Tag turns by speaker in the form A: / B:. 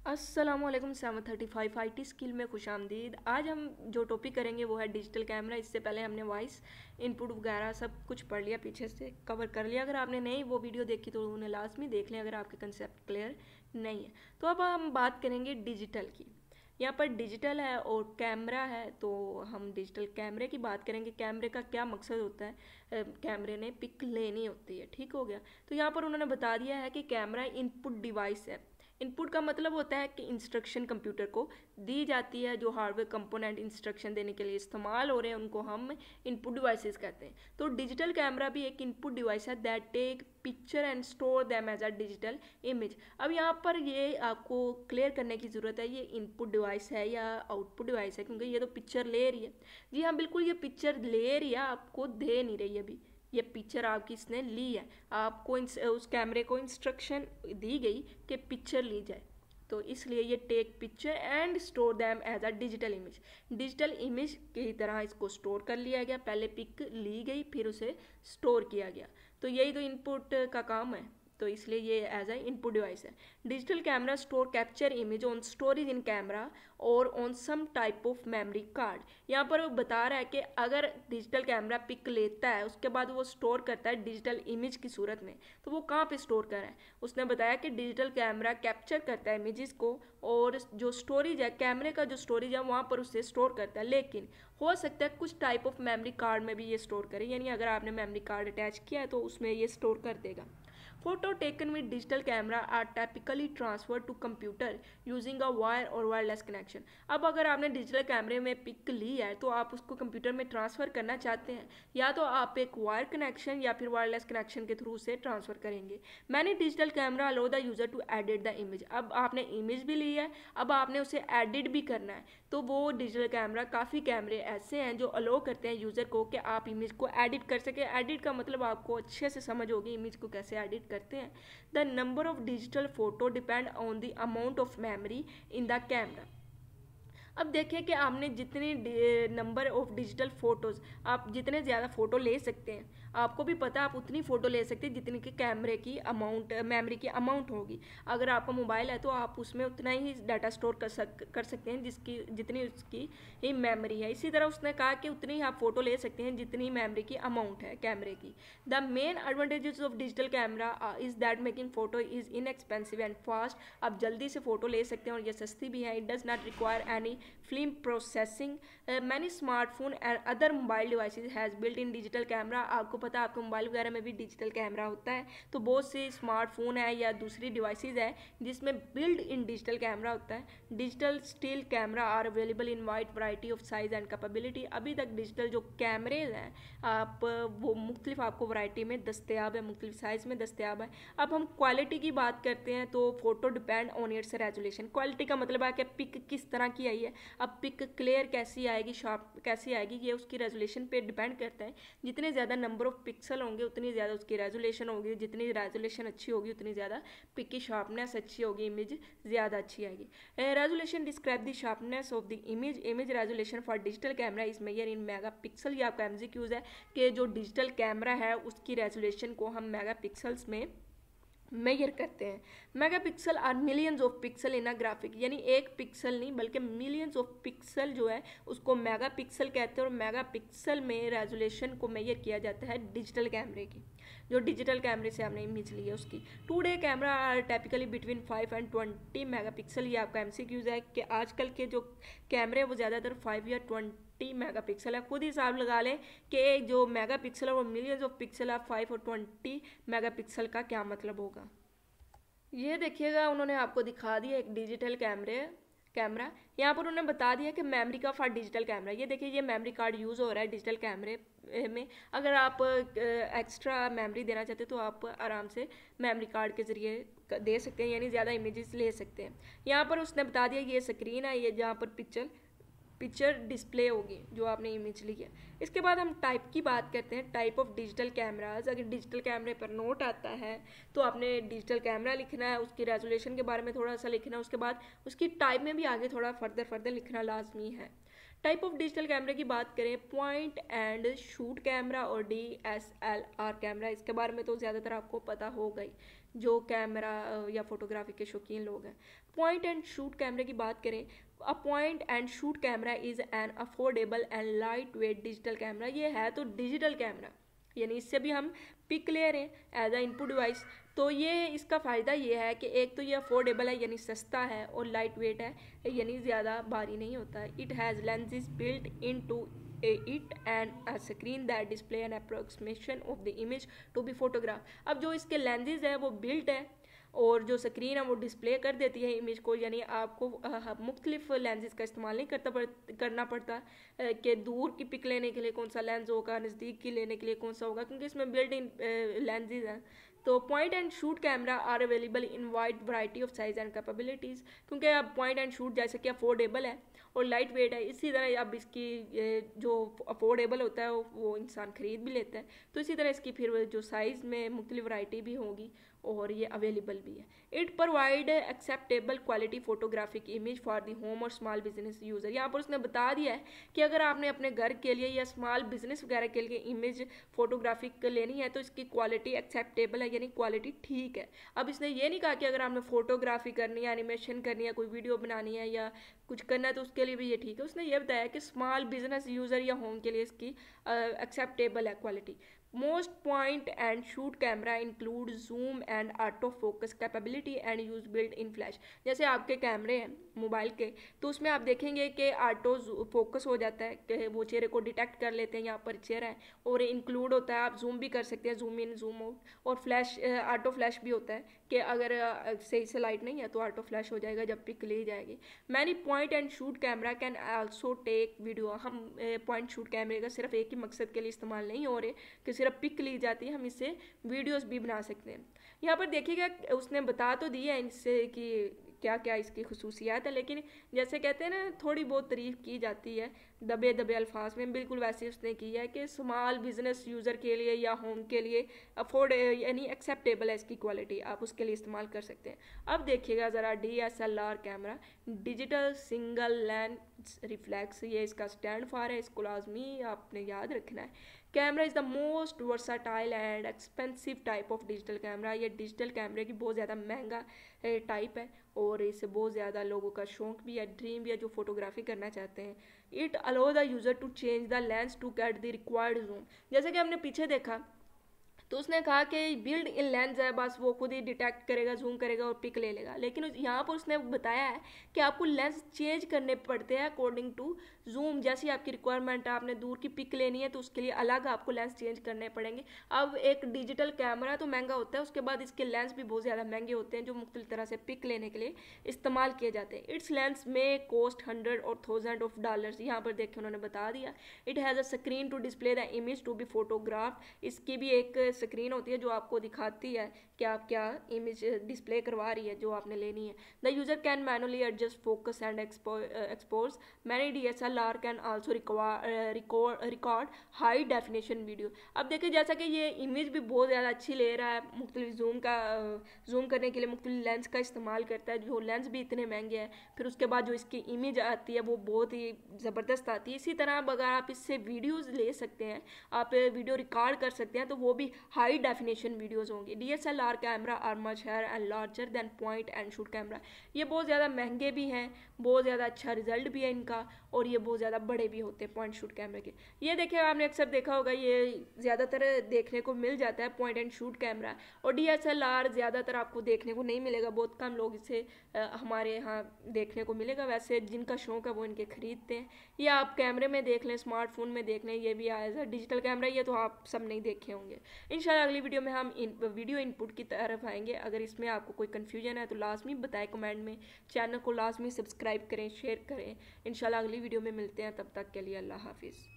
A: अस्सलामुअलैकुम 735 IT skill में खुशामदीद। आज हम जो टॉपिक करेंगे वो है डिजिटल कैमरा। इससे पहले हमने वॉइस इनपुट वगैरह सब कुछ पढ़ लिया, पीछे से कवर कर लिया। अगर आपने नहीं वो वीडियो देखी तो उन्हें लाजमी देख लें अगर आपके कंसेप्ट क्लियर नहीं है। तो अब हम बात करेंगे डिजिटल की। यहाँ पर डिजिटल है और कैमरा है, तो हम डिजिटल कैमरे की बात करेंगे। कैमरे का क्या मकसद होता है, कैमरे ने पिक लेनी होती है, ठीक हो गया। तो यहाँ पर उन्होंने बता दिया है कि कैमरा इनपुट डिवाइस है। इनपुट का मतलब होता है कि इंस्ट्रक्शन कंप्यूटर को दी जाती है, जो हार्डवेयर कंपोनेंट इंस्ट्रक्शन देने के लिए इस्तेमाल हो रहे हैं उनको हम इनपुट डिवाइसेस कहते हैं। तो डिजिटल कैमरा भी एक इनपुट डिवाइस है that take picture and store them as a digital image. अब यहाँ पर ये आपको क्लियर करने की ज़रूरत है, ये इनपुट डिवाइस है या आउटपुट डिवाइस है, क्योंकि ये तो पिक्चर ले रही है। जी हाँ, बिल्कुल ये पिक्चर ले रही है, आपको दे नहीं रही है। अभी ये पिक्चर आपकी इसने ली है, आपको उस कैमरे को इंस्ट्रक्शन दी गई कि पिक्चर ली जाए, तो इसलिए ये take picture and store them as a digital image. Digital image की तरह इसको स्टोर कर लिया गया। पहले पिक ली गई, फिर उसे स्टोर किया गया। तो यही तो इनपुट का काम है, तो इसलिए ये एज ए इनपुट डिवाइस है। Digital camera store capture image on storage in camera और on some type of memory card. यहाँ पर वो बता रहा है कि अगर डिजिटल कैमरा पिक लेता है उसके बाद वो स्टोर करता है डिजिटल इमेज की सूरत में, तो वो कहाँ पे स्टोर कर रहा है। उसने बताया कि डिजिटल कैमरा कैप्चर करता है इमेजेस को और जो स्टोरेज है, कैमरे का जो स्टोरेज है वहाँ पर उसे स्टोर करता है। लेकिन हो सकता है कुछ टाइप ऑफ मेमोरी कार्ड में भी ये स्टोर करे, यानी अगर आपने मेमोरी कार्ड अटैच किया है तो उसमें ये स्टोर कर देगा। Photo taken with digital camera are typically transferred to computer using a wire or wireless connection। अब अगर आपने डिजिटल कैमरे में पिक ली है तो आप उसको कंप्यूटर में ट्रांसफ़र करना चाहते हैं, या तो आप एक वायर कनेक्शन या फिर वायरलेस कनेक्शन के थ्रू से ट्रांसफ़र करेंगे। मैंने digital camera allow the user to edit the image. अब आपने इमेज भी ली है, अब आपने उसे एडिट भी करना है। तो वो डिजिटल कैमरा, काफ़ी कैमरे ऐसे हैं जो अलो करते हैं यूज़र को कि आप इमेज को एडिट कर सके। एडिट का मतलब आपको अच्छे से समझ होगी इमेज को कैसे एडिट करते हैं। The number of digital photo depend on the amount of memory in the camera. अब देखिए कि आपने जितनी नंबर ऑफ डिजिटल फोटोज़, आप जितने ज़्यादा फ़ोटो ले सकते हैं, आपको भी पता है आप उतनी फ़ोटो ले सकते हैं जितनी कि कैमरे की अमाउंट, मेमोरी की अमाउंट होगी। अगर आपका मोबाइल है तो आप उसमें उतना ही डाटा स्टोर कर सकते हैं जिसकी जितनी उसकी ही मेमोरी है। इसी तरह उसने कहा कि उतनी ही आप फ़ोटो ले सकते हैं जितनी मेमोरी की अमाउंट है कैमरे की। The main advantages of digital camera is that making photo is inexpensive and fast. आप जल्दी से फ़ोटो ले सकते हैं और ये सस्ती भी है। It does not require any film processing। many smartphone and other mobile devices has built in digital camera। आपको पता है आपके मोबाइल वगैरह में भी डिजिटल कैमरा होता है, तो बहुत से स्मार्टफोन है या दूसरी डिवाइसेज है जिसमें बिल्ड इन डिजिटल कैमरा होता है। Digital still camera are available in wide variety of size and capability. अभी तक डिजिटल जो कैमरे हैं आप वो मुख्तलिफ आपको वैरायटी में दस्तियाब है, मुख्तलिफ साइज़ में दस्तियाब है। अब हम क्वालिटी की बात करते हैं तो photo depend on it's resolution. Quality का मतलब है कि पिक किस तरह की आई है। अब पिक क्लियर कैसी आएगी, शार्प कैसी आएगी, ये उसकी रेजोल्यूशन पे डिपेंड करता है। जितने ज़्यादा नंबर ऑफ पिक्सल होंगे उतनी ज़्यादा उसकी रेजोल्यूशन होगी। जितनी रेजोल्यूशन अच्छी होगी उतनी ज़्यादा पिक की शार्पनेस अच्छी होगी, इमेज ज़्यादा अच्छी आएगी। Resolution describe the sharpness of the image. Image resolution for digital camera is measure in megapixel. ये आपका MCQ है कि जो डिजिटल कैमरा है उसकी रेजोल्यूशन को हम मेगा पिक्सल्स में मेजर करते हैं। Megapixel are millions of pixel in a graphic, यानी एक पिक्सल नहीं बल्कि मिलियंस ऑफ पिक्सल जो है उसको मेगापिक्सल कहते हैं। और मेगापिक्सल में रेजोल्यूशन को मेजर किया जाता है डिजिटल कैमरे की, जो डिजिटल कैमरे से हमने इमेज ली है उसकी। Today camera are typically between 5 and 20 megapixel. ये आपका MCQ है कि आजकल के जो कैमरे वो ज़्यादातर 5 या 20 मेगापिक्सल है। खुद हिसाब लगा लें कि जो मेगापिक्सल है वो मिलियंस ऑफ पिक्सल है, 5 और 20 मेगापिक्सल का क्या मतलब होगा। ये देखिएगा उन्होंने आपको दिखा दिया एक डिजिटल कैमरा। यहाँ पर उन्होंने बता दिया कि मेमोरी का फॉर डिजिटल कैमरा। ये देखिए ये मेमोरी कार्ड यूज़ हो रहा है डिजिटल कैमरे में। अगर आप एक्स्ट्रा मेमोरी देना चाहते हैं तो आप आराम से मेमोरी कार्ड के ज़रिए दे सकते हैं, यानी ज़्यादा इमेजेस ले सकते हैं। यहाँ पर उसने बता दिया ये स्क्रीन है, ये जहाँ पर पिक्चर डिस्प्ले होगी जो आपने इमेज ली है। इसके बाद हम टाइप की बात करते हैं, टाइप ऑफ डिजिटल कैमराज। अगर डिजिटल कैमरे पर नोट आता है तो आपने डिजिटल कैमरा लिखना है, उसकी रेजोल्यूशन के बारे में थोड़ा सा लिखना है, उसके बाद उसकी टाइप में भी आगे थोड़ा फर्दर लिखना लाजमी है। टाइप ऑफ डिजिटल कैमरे की बात करें, पॉइंट एंड शूट कैमरा और DSLR कैमरा, इसके बारे में तो ज़्यादातर आपको पता होगा ही जो कैमरा या फोटोग्राफी के शौकीन लोग हैं। पॉइंट एंड शूट कैमरे की बात करें, a point and shoot camera is an affordable and light weight digital camera. ये है तो डिजिटल कैमरा, यानी इससे भी हम पिक ले रहे हैं एज अ इनपुट डिवाइस। तो ये इसका फ़ायदा ये है कि एक तो ये अफोर्डेबल है यानी सस्ता है, और लाइट वेट है यानी ज़्यादा भारी नहीं होता है। It has lenses built into it and a screen that display an approximation of the image to be photographed। अब जो इसके lenses है वो built है, और जो स्क्रीन है वो डिस्प्ले कर देती है इमेज को, यानी आपको मुख्तलिफ लेंसेज का इस्तेमाल नहीं करना पड़ता कि दूर की पिक लेने के लिए कौन सा लेंस होगा, नज़दीक की लेने के लिए कौन सा होगा, क्योंकि इसमें बिल्ट इन लेंसेज हैं। तो point and shoot camera are available in wide variety of size and capabilities, क्योंकि अब पॉइंट एंड शूट जैसे कि अफोर्डेबल है और लाइट वेट है, इसी तरह अब इसकी जो अफोर्डेबल होता है वो इंसान ख़रीद भी लेता है, तो इसी तरह इसकी फिर जो साइज़ में मुख्तलिफ वैरायटी भी होगी और ये अवेलेबल भी है। It provide acceptable quality photographic image for the home और स्मॉल बिजनेस यूज़र। यहाँ पर उसने बता दिया है कि अगर आपने अपने घर के लिए या स्मॉल बिजनेस वगैरह के लिए इमेज फोटोग्राफिक लेनी है तो इसकी क्वालिटी एक्सेप्टेबल है, यानी क्वालिटी ठीक है। अब इसने ये नहीं कहा कि अगर आपने फोटोग्राफी करनी है, एनिमेशन करनी है, कोई वीडियो बनानी है या कुछ करना है तो उसके लिए भी ये ठीक है। उसने ये बताया कि स्मॉल बिजनेस यूज़र या होम के लिए इसकी एक्सेप्टेबल है quality. Most point and shoot camera include zoom and auto focus capability and use built-in flash। जैसे आपके कैमरे हैं मोबाइल के, तो उसमें आप देखेंगे कि ऑटो फोकस हो जाता है कि वो चेहरे को डिटेक्ट कर लेते हैं, यहाँ पर चेहरा है, और इंक्लूड होता है, आप जूम भी कर सकते हैं, जूम इन जूम आउट, और फ्लैश ऑटो फ्लैश भी होता है कि अगर सही से लाइट नहीं है तो ऑटो फ्लैश हो जाएगा जब पिक ली जाएगी। Many point and shoot camera can also take video. हम पॉइंट शूट कैमरे का सिर्फ एक ही मकसद के लिए इस्तेमाल नहीं हो रहे कि सिर्फ पिक ली जाती है, हम इससे वीडियोस भी बना सकते हैं। यहाँ पर देखिएगा उसने बता तो दी है इससे कि क्या क्या इसकी खसूसियात है, लेकिन जैसे कहते हैं ना थोड़ी बहुत तारीफ़ की जाती है दबे दबे अल्फाज में, बिल्कुल वैसे उसने की है कि स्मॉल बिजनेस यूज़र के लिए या होम के लिए अफोर्ड यानी एक्सेप्टेबल है इसकी क्वालिटी, आप उसके लिए इस्तेमाल कर सकते हैं। अब देखिएगा ज़रा DSLR camera, digital single lens reflex, ये इसका स्टैंड फॉर है, इसको लाजमी आपने याद रखना है। Camera is the most versatile and expensive type of digital camera. ये डिजिटल कैमरे की बहुत ज़्यादा महंगा टाइप है और इससे बहुत ज़्यादा लोगों का शौक भी है, ड्रीम भी है जो फोटोग्राफी करना चाहते हैं। It allow the user to change the lens to get the required zoom. जैसे कि हमने पीछे देखा तो उसने कहा कि बिल्ड इन लेंस है, बस वो खुद ही डिटेक्ट करेगा, जूम करेगा और पिक ले लेगा, लेकिन यहाँ पर उसने बताया है कि आपको लेंस चेंज करने पड़ते हैं अकॉर्डिंग टू जूम। जैसी आपकी रिक्वायरमेंट है, आपने दूर की पिक लेनी है तो उसके लिए अलग आपको लेंस चेंज करने पड़ेंगे। अब एक डिजिटल कैमरा तो महंगा होता है, उसके बाद इसके लेंस भी बहुत ज़्यादा महंगे होते हैं जो मुख्तलिफ तरह से पिक लेने के लिए इस्तेमाल किए जाते हैं। इट्स लेंस में कॉस्ट $100 और $1000। यहाँ पर देखिए उन्होंने बता दिया। It has a screen to display the image to be photograph. इसकी भी एक स्क्रीन होती है जो आपको दिखाती है कि आप क्या इमेज डिस्प्ले करवा रही है जो आपने लेनी है। The user can manually adjust focus and expose. Many DSLR can also record high definition video. अब देखिए जैसा कि ये इमेज भी बहुत ज़्यादा अच्छी ले रहा है, मुख्तलिफ जूम करने के लिए मुख्तलिफ लेंस का इस्तेमाल करता है, जो लेंस भी इतने महंगे हैं, फिर उसके बाद जो इसकी इमेज आती है वो बहुत ही ज़बरदस्त आती है। इसी तरह अगर आप इससे वीडियोज़ ले सकते हैं, आप वीडियो रिकॉर्ड कर सकते हैं, तो वो भी हाई डेफिनेशन वीडियोस होंगी। DSLR camera are much higher and larger than point and shoot camera. ये बहुत ज़्यादा महंगे भी हैं, बहुत ज़्यादा अच्छा रिजल्ट भी है इनका, और ये बहुत ज़्यादा बड़े भी होते हैं पॉइंट शूट कैमरे के। ये देखिए आपने अक्सर देखा होगा, ये ज़्यादातर देखने को मिल जाता है पॉइंट एंड शूट कैमरा, और DSLR ज़्यादातर आपको देखने को नहीं मिलेगा, बहुत कम लोग इसे हमारे यहाँ देखने को मिलेगा। वैसे जिनका शौक है वो इनके खरीदते हैं, या आप कैमरे में देख लें, स्मार्टफोन में देख लें, ये भी एज अ डिजिटल कैमरा, ये तो आप सब नहीं देखे होंगे। इंशाल्लाह अगली वीडियो में हम वीडियो इनपुट की तरफ आएंगे। अगर इसमें आपको कोई कन्फ्यूजन है तो लाजमी बताएं कमेंट में, चैनल को लाजमी सब्सक्राइब करें, शेयर करें। इंशाल्लाह अगली वीडियो में मिलते हैं, तब तक के लिए अल्लाह हाफिज़।